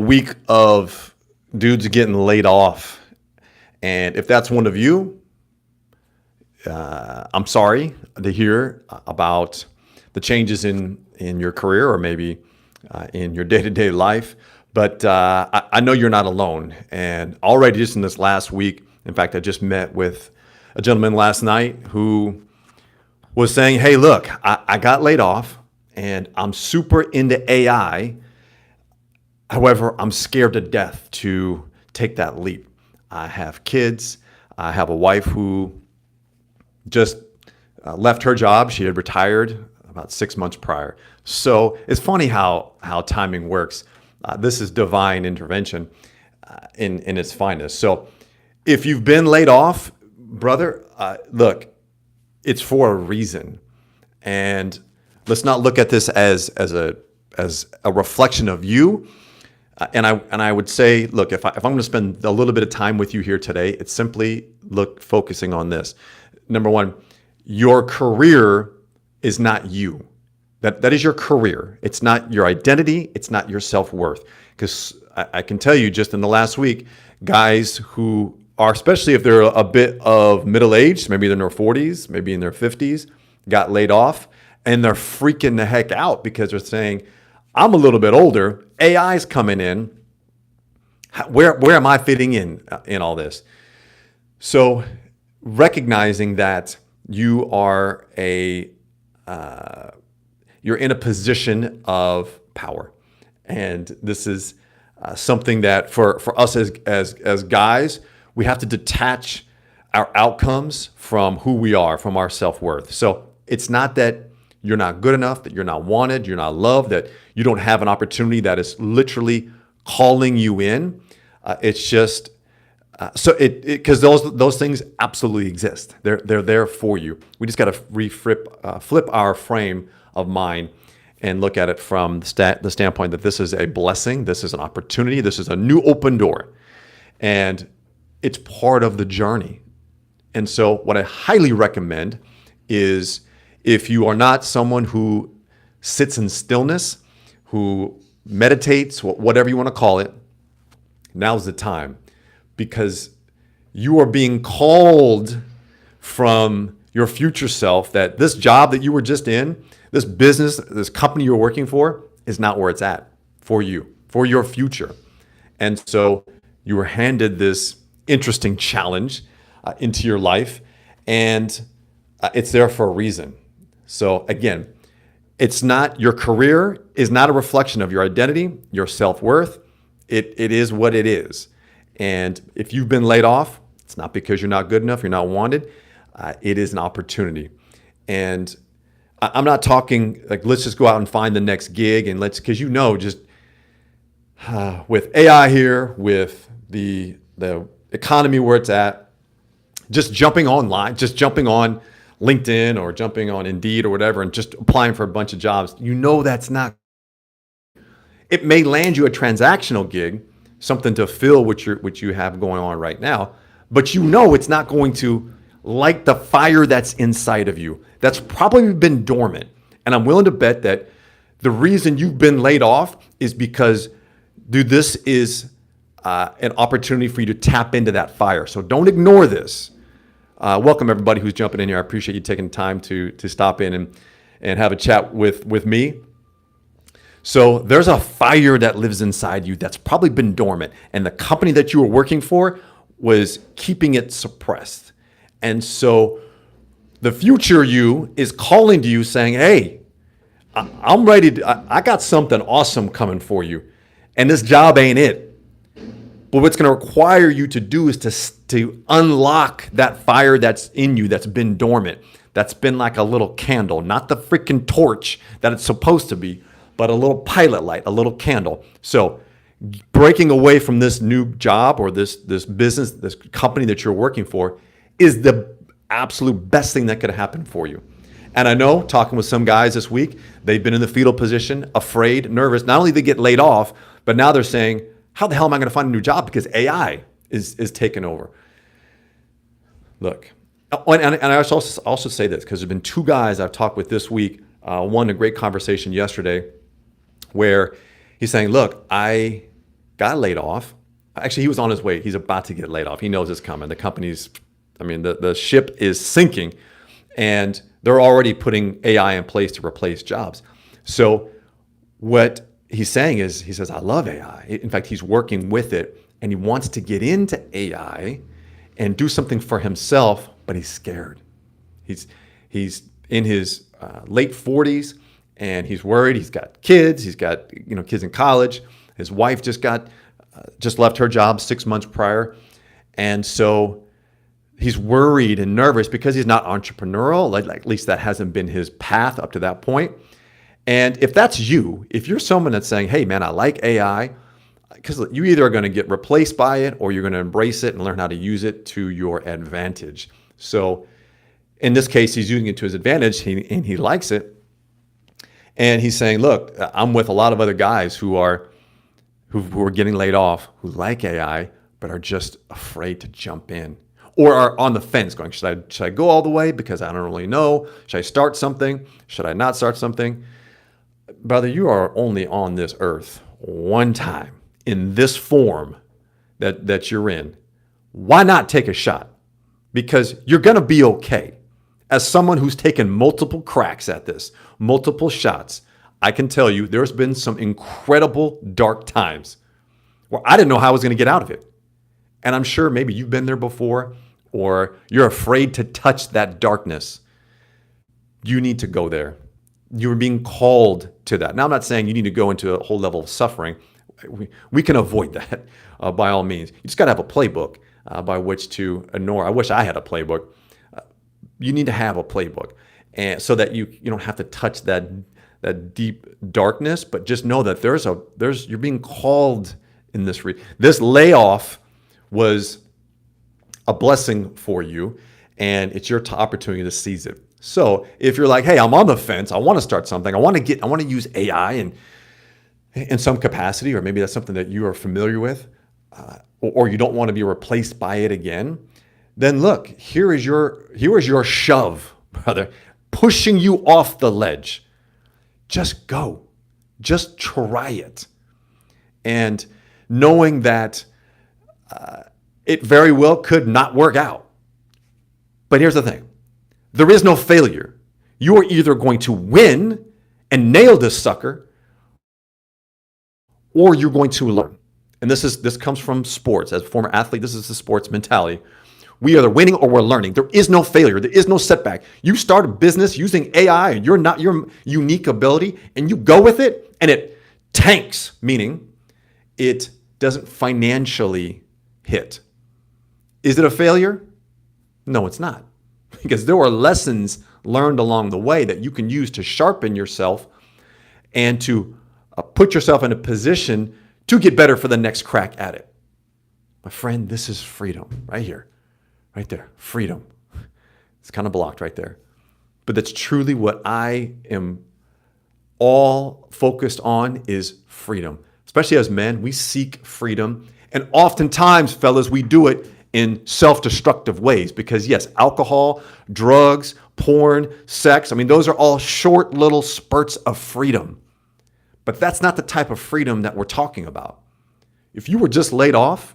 week of dudes getting laid off. And if that's one of you, I'm sorry to hear about the changes in your career or maybe in your day-to-day life. But I know you're not alone. And already just in this last week, in fact, I just met with a gentleman last night who was saying, hey, look, I got laid off and I'm super into AI. However, I'm scared to death to take that leap. I have kids. I have a wife who just left her job. She had retired about 6 months prior. So it's funny how timing works. This is divine intervention in its finest. So if you've been laid off, brother, look, it's for a reason. And let's not look at this as a reflection of you. And I would say, look, if I'm going to spend a little bit of time with you here today, it's simply focusing on this. Number one, your career is not you. That is your career. It's not your identity. It's not your self-worth. Because I can tell you, just in the last week, guys who are, especially if they're a bit of middle-aged, maybe they're in their 40s, maybe in their 50s, got laid off, and they're freaking the heck out because they're saying, I'm a little bit older. AI's coming in. Where am I fitting in all this? So recognizing that you are you're in a position of power, and this is something that for us as guys, we have to detach our outcomes from who we are, from our self-worth. So it's not that you're not good enough, that you're not wanted, you're not loved, that you don't have an opportunity that is literally calling you in. It's just because those things absolutely exist. They're there for you. We just got to flip our frame of mind and look at it from the standpoint that this is a blessing, this is an opportunity, this is a new open door, and it's part of the journey. And so what I highly recommend is, if you are not someone who sits in stillness, who meditates, whatever you want to call it, now's the time, because you are being called from your future self that this job that you were just in, this business, this company you're working for, is not where it's at for you, for your future. And so you were handed this interesting challenge into your life, and it's there for a reason. So again, it's not, your career is not a reflection of your identity, your self-worth. It is what it is. And if you've been laid off, it's not because you're not good enough, you're not wanted. It is an opportunity. And I'm not talking like, let's just go out and find the next gig and because just with AI here, with the economy where it's at, just jumping online, just jumping on LinkedIn or jumping on Indeed or whatever and just applying for a bunch of jobs, that's not. It may land you a transactional gig, something to fill what you have going on right now, but it's not going to light the fire that's inside of you. That's probably been dormant. And I'm willing to bet that the reason you've been laid off is because, dude, this is an opportunity for you to tap into that fire. So don't ignore this. Welcome everybody who's jumping in here. I appreciate you taking time to stop in and have a chat with me. So there's a fire that lives inside you that's probably been dormant, and the company that you were working for was keeping it suppressed. And so the future you is calling to you saying, hey, I'm ready. I got something awesome coming for you, and this job ain't it. But what's going to require you to do is to unlock that fire that's in you that's been dormant, that's been like a little candle, not the freaking torch that it's supposed to be, but a little pilot light, a little candle. So breaking away from this new job or this business, this company that you're working for, is the absolute best thing that could happen for you. And I know, talking with some guys this week, they've been in the fetal position, afraid, nervous. Not only did they get laid off, but now they're saying, how the hell am I going to find a new job? Because AI is taking over. Look, and I also say this because there's been two guys I've talked with this week. One, a great conversation yesterday where he's saying, look, I got laid off. Actually, he was on his way. He's about to get laid off. He knows it's coming. The company's, the ship is sinking, and they're already putting AI in place to replace jobs. So what he's saying is, he says, I love AI. In fact, he's working with it, and he wants to get into AI and do something for himself, but he's scared. He's in his late 40s, and he's worried. He's got kids. He's got kids in college. His wife just left her job 6 months prior, and so he's worried and nervous because he's not entrepreneurial. Like at least that hasn't been his path up to that point. And if that's you, if you're someone that's saying, hey man, I like AI, because you either are going to get replaced by it or you're going to embrace it and learn how to use it to your advantage. So in this case, he's using it to his advantage and he likes it. And he's saying, look, I'm with a lot of other guys who are getting laid off, who like AI, but are just afraid to jump in or are on the fence going, should I go all the way because I don't really know? Should I start something? Should I not start something? Brother, you are only on this earth one time in this form that you're in. Why not take a shot? Because you're going to be okay. As someone who's taken multiple cracks at this, multiple shots, I can tell you there's been some incredible dark times where I didn't know how I was going to get out of it. And I'm sure maybe you've been there before, or you're afraid to touch that darkness. You need to go there. You're being called to that. Now, I'm not saying you need to go into a whole level of suffering. We can avoid that by all means. You just got to have a playbook by which to ignore. I wish I had a playbook. You need to have a playbook, and so that you don't have to touch that deep darkness, but just know that you're being called in this. This layoff was a blessing for you, and it's your opportunity to seize it. So if you're like, hey, I'm on the fence, I want to start something, I want to use AI in some capacity, or maybe that's something that you are familiar with, or you don't want to be replaced by it again, then look, here is your shove, brother, pushing you off the ledge. Just go. Just try it. And knowing that it very well could not work out. But here's the thing. There is no failure. You are either going to win and nail this sucker, or you're going to learn. And this comes from sports. As a former athlete, this is the sports mentality. We are either winning or we're learning. There is no failure. There is no setback. You start a business using AI and you're not your unique ability, and you go with it and it tanks, meaning it doesn't financially hit. Is it a failure? No, it's not. Because there are lessons learned along the way that you can use to sharpen yourself and to put yourself in a position to get better for the next crack at it. My friend, this is freedom right here. Right there, freedom. It's kind of blocked right there. But that's truly what I am all focused on, is freedom. Especially as men, we seek freedom. And oftentimes, fellas, we do it in self-destructive ways because, yes, alcohol, drugs, porn, sex, those are all short little spurts of freedom. But that's not the type of freedom that we're talking about. If you were just laid off,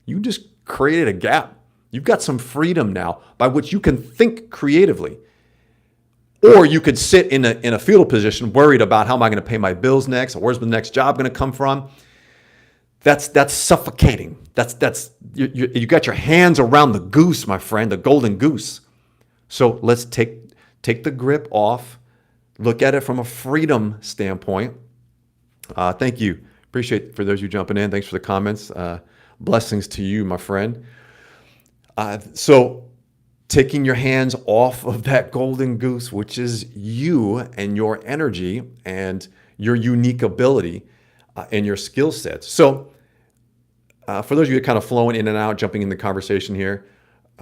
you just created a gap. You've got some freedom now by which you can think creatively. Or you could sit in a fetal position worried about how am I going to pay my bills next, or where's the next job going to come from? That's suffocating. You got your hands around the goose, my friend, the golden goose. So let's take the grip off, look at it from a freedom standpoint. Thank you. Appreciate for those of you jumping in. Thanks for the comments. Blessings to you, my friend. So taking your hands off of that golden goose, which is you and your energy and your unique ability and your skill sets. So for those of you kind of flowing in and out, jumping in the conversation here,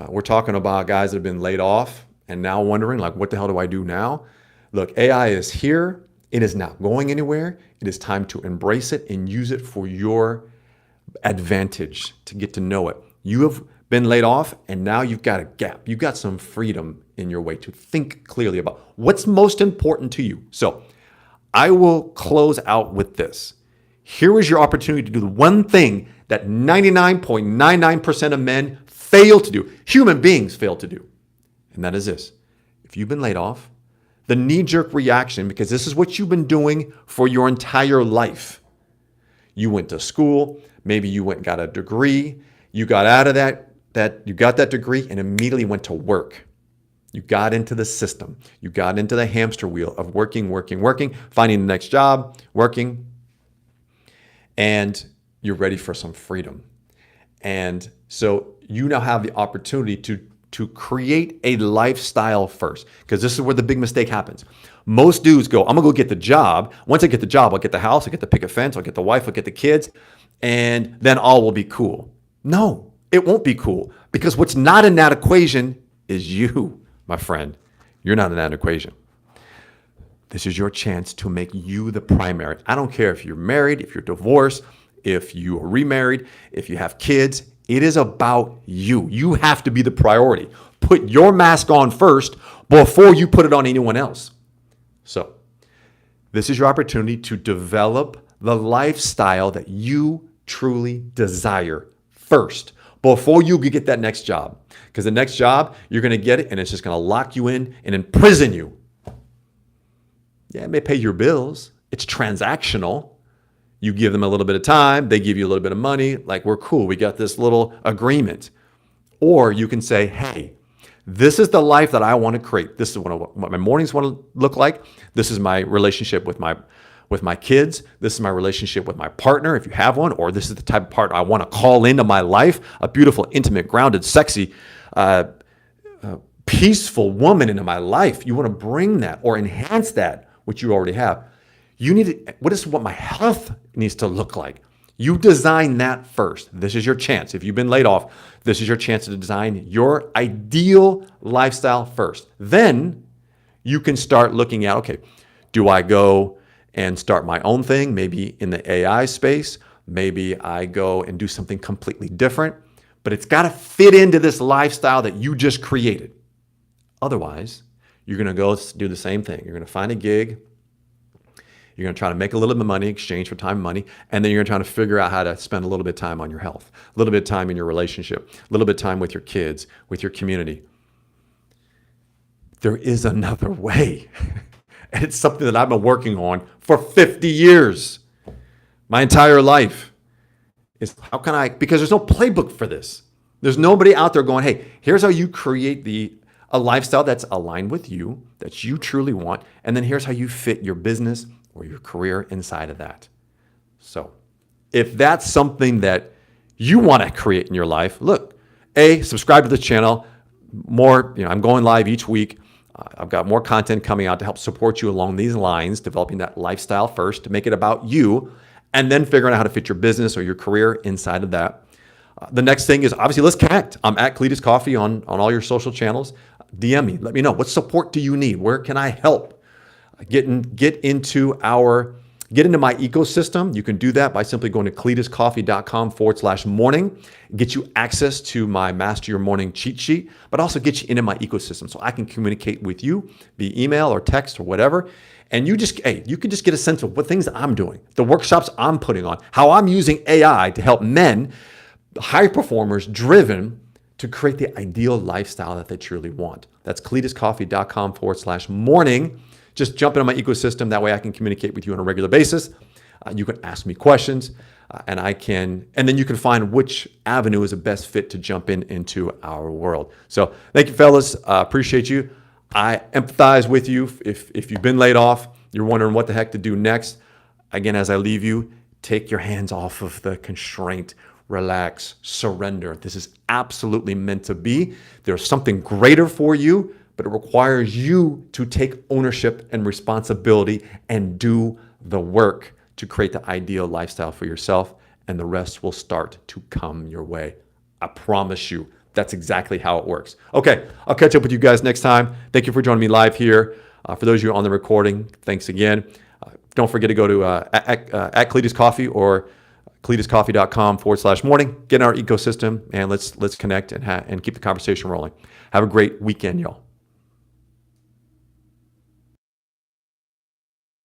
we're talking about guys that have been laid off and now wondering, like, what the hell do I do now? Look, AI is here. It is not going anywhere. It is time to embrace it and use it for your advantage, to get to know it. You have been laid off, and now you've got a gap. You've got some freedom in your way to think clearly about what's most important to you. So I will close out with this. Here is your opportunity to do the one thing that 99.99% of men fail to do. Human beings fail to do. And that is this. If you've been laid off, the knee-jerk reaction, because this is what you've been doing for your entire life. You went to school, maybe you went and got a degree, you got out of you got that degree and immediately went to work. You got into the system. You got into the hamster wheel of working, finding the next job, working, and you're ready for some freedom. And so you now have the opportunity to create a lifestyle first, because this is where the big mistake happens. Most dudes go, I'm gonna go get the job. Once I get the job, I'll get the house, I'll get the picket fence, I'll get the wife, I'll get the kids, and then all will be cool. No, it won't be cool, because what's not in that equation is you, my friend. You're not in that equation. This is your chance to make you the primary. I don't care if you're married, if you're divorced, if you are remarried, if you have kids. It is about you. You have to be the priority. Put your mask on first before you put it on anyone else. So, this is your opportunity to develop the lifestyle that you truly desire first before you get that next job. Because the next job, you're going to get it and it's just going to lock you in and imprison you. Yeah, it may pay your bills. It's transactional. You give them a little bit of time, they give you a little bit of money, like we're cool, we got this little agreement. Or you can say, hey, this is the life that I want to create. This is what my mornings want to look like. This is my relationship with my kids. This is my relationship with my partner, if you have one, or this is the type of partner I want to call into my life, a beautiful, intimate, grounded, sexy, peaceful woman into my life. You want to bring that or enhance that, which you already have. You need to, what my health needs to look like. You design that first. This is your chance. If you've been laid off, this is your chance to design your ideal lifestyle first. Then you can start looking at, okay, do I go and start my own thing? Maybe in the AI space. Maybe I go and do something completely different. But it's got to fit into this lifestyle that you just created. Otherwise, you're going to go do the same thing. You're going to find a gig. You're going to try to make a little bit of money, exchange for time and money, and then you're going to try to figure out how to spend a little bit of time on your health, a little bit of time in your relationship, a little bit of time with your kids, with your community. There is another way. And it's something that I've been working on for 50 years, my entire life. Is how can I, because there's no playbook for this. There's nobody out there going, hey, here's how you create a lifestyle that's aligned with you, that you truly want, and then here's how you fit your business or your career inside of that. So if that's something that you want to create in your life, look, subscribe to the channel. I'm going live each week. I've got more content coming out to help support you along these lines, developing that lifestyle first to make it about you, and then figuring out how to fit your business or your career inside of that. The next thing is obviously let's connect. I'm at Cletus Coffey on all your social channels. DM me. Let me know. What support do you need? Where can I help? Get into my ecosystem. You can do that by simply going to cletuscoffee.com/morning. Get you access to my Master Your Morning cheat sheet, but also get you into my ecosystem so I can communicate with you via email or text or whatever. And you can just get a sense of what things I'm doing, the workshops I'm putting on, how I'm using AI to help men, high performers, driven to create the ideal lifestyle that they truly want. That's cletuscoffee.com/morning. Just jump into my ecosystem. That way I can communicate with you on a regular basis. You can ask me questions and then you can find which avenue is the best fit to jump into our world. So thank you, fellas. Appreciate you. I empathize with you. If you've been laid off, you're wondering what the heck to do next. Again, as I leave you, take your hands off of the constraint, relax, surrender. This is absolutely meant to be. There's something greater for you, but it requires you to take ownership and responsibility and do the work to create the ideal lifestyle for yourself, and the rest will start to come your way. I promise you, that's exactly how it works. Okay, I'll catch up with you guys next time. Thank you for joining me live here. For those of you on the recording, thanks again. Don't forget to go to at Cletus Coffee or cletuscoffee.com/morning. Get in our ecosystem and let's connect and keep the conversation rolling. Have a great weekend, y'all.